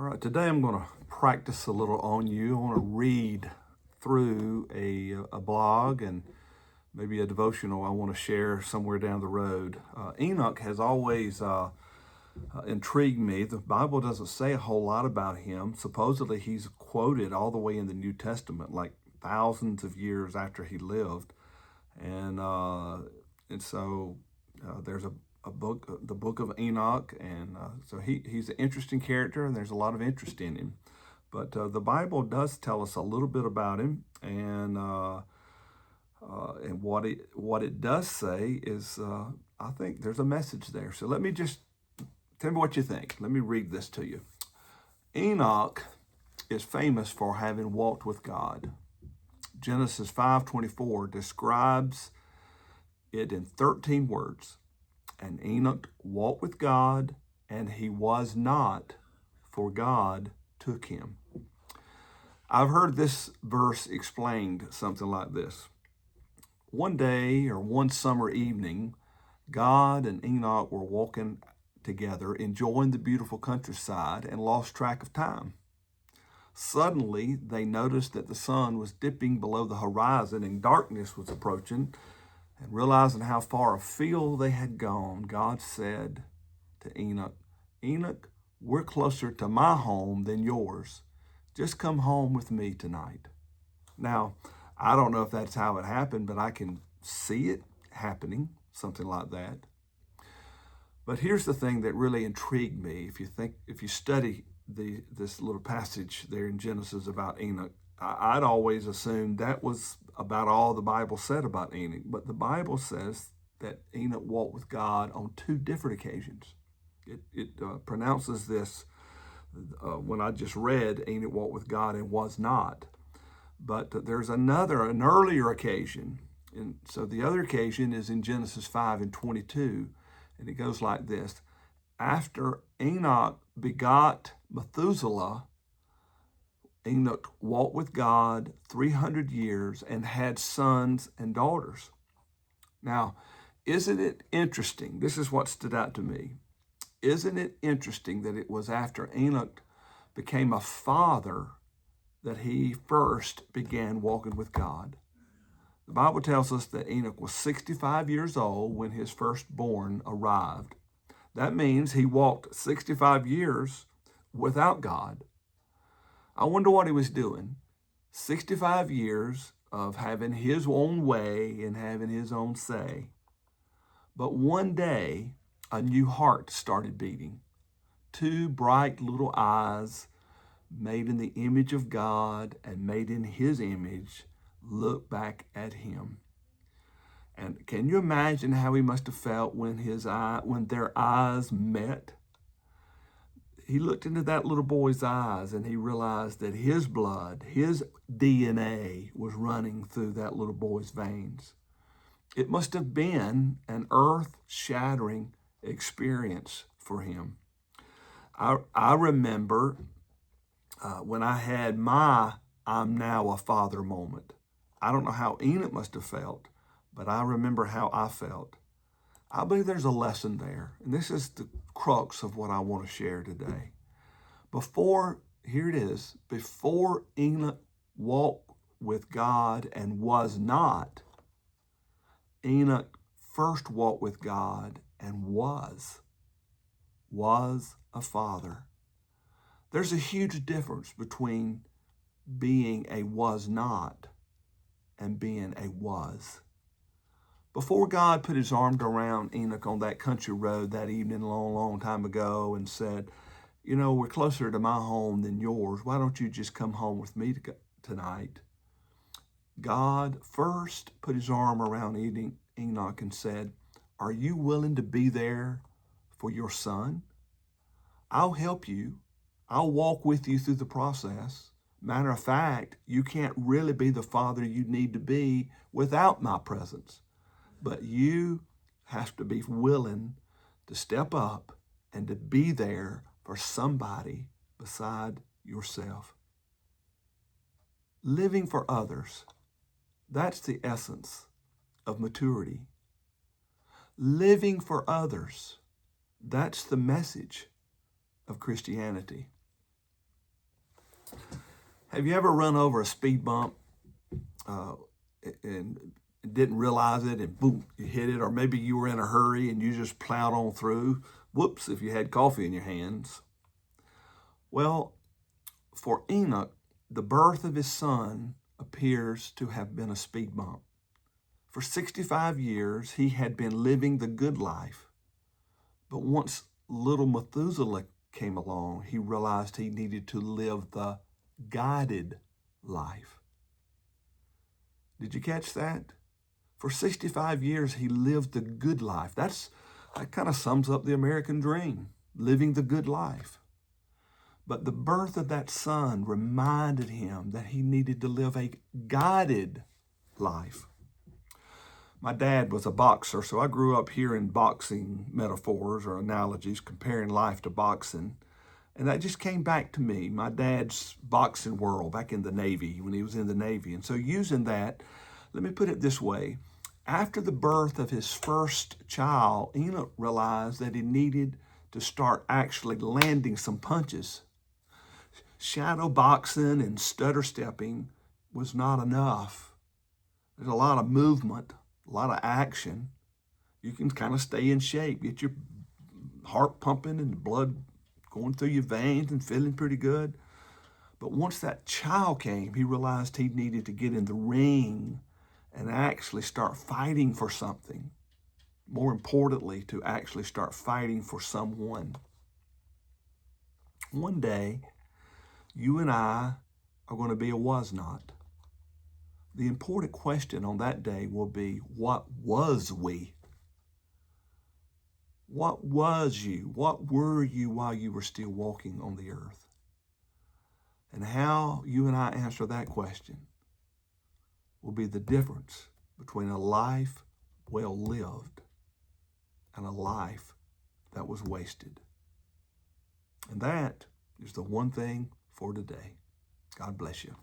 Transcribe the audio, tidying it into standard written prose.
All right, today I'm going to practice a little on you. I want to read through a blog and maybe a devotional I want to share somewhere down the road. Enoch has always intrigued me. The Bible doesn't say a whole lot about him. Supposedly he's quoted all the way in the New Testament, like thousands of years after he lived. And so there's a book, the book of Enoch, and so he's an interesting character, and there's a lot of interest in him. But the Bible does tell us a little bit about him, and what it does say is, I think there's a message there. So let me just tell me what you think. Let me read this to you. Enoch is famous for having walked with God. Genesis 5:24 describes it in 13 words. And Enoch walked with God, and he was not, for God took him. I've heard this verse explained something like this. One day or one summer evening, God and Enoch were walking together, enjoying the beautiful countryside, and lost track of time. Suddenly, they noticed that the sun was dipping below the horizon and darkness was approaching. And realizing how far afield they had gone, God said to Enoch, Enoch, we're closer to my home than yours. Just come home with me tonight. Now, I don't know if that's how it happened, but I can see it happening, something like that. But here's the thing that really intrigued me. If you study this little passage there in Genesis about Enoch, I'd always assumed that was about all the Bible said about Enoch. But the Bible says that Enoch walked with God on two different occasions. It pronounces this, when I just read, Enoch walked with God and was not. But there's an earlier occasion. And so the other occasion is in Genesis 5:22. And it goes like this. After Enoch begot Methuselah, Enoch walked with God 300 years and had sons and daughters. Now, isn't it interesting? This is what stood out to me. Isn't it interesting that it was after Enoch became a father that he first began walking with God? The Bible tells us that Enoch was 65 years old when his firstborn arrived. That means he walked 65 years without God. I wonder what he was doing. 65 years of having his own way and having his own say. But one day, a new heart started beating. Two bright little eyes, made in the image of God and made in his image, looked back at him. And can you imagine how he must have felt when their eyes met? He looked into that little boy's eyes and he realized that his blood, his DNA was running through that little boy's veins. It must have been an earth-shattering experience for him. I remember when I had my I'm now a father moment. I don't know how Enoch must have felt, but I remember how I felt. I believe there's a lesson there, and this is the crux of what I want to share today. Here it is, before Enoch walked with God and was not, Enoch first walked with God and was a father. There's a huge difference between being a was not and being a was. Before God put his arm around Enoch on that country road that evening a long, long time ago and said, you know, we're closer to my home than yours. Why don't you just come home with me tonight? God first put his arm around Enoch and said, are you willing to be there for your son? I'll help you. I'll walk with you through the process. Matter of fact, you can't really be the father you need to be without my presence. But you have to be willing to step up and to be there for somebody beside yourself. Living for others, that's the essence of maturity. Living for others, that's the message of Christianity. Have you ever run over a speed bump and didn't realize it and boom, you hit it? Or maybe you were in a hurry and you just plowed on through. Whoops, if you had coffee in your hands. Well, for Enoch, the birth of his son appears to have been a speed bump. For 65 years, he had been living the good life. But once little Methuselah came along, he realized he needed to live the guided life. Did you catch that? For 65 years, he lived the good life. That kind of sums up the American dream, living the good life. But the birth of that son reminded him that he needed to live a guided life. My dad was a boxer, so I grew up hearing boxing metaphors or analogies, comparing life to boxing. And that just came back to me, my dad's boxing world back in the Navy, when he was in the Navy. And so using that, let me put it this way. After the birth of his first child, Enoch realized that he needed to start actually landing some punches. Shadow boxing and stutter stepping was not enough. There's a lot of movement, a lot of action. You can kind of stay in shape, get your heart pumping and blood going through your veins and feeling pretty good. But once that child came, he realized he needed to get in the ring and actually start fighting for something. More importantly, to actually start fighting for someone. One day, you and I are going to be a was not. The important question on that day will be, what was we? What was you? What were you while you were still walking on the earth? And how you and I answer that question will be the difference between a life well lived and a life that was wasted. And that is the one thing for today. God bless you.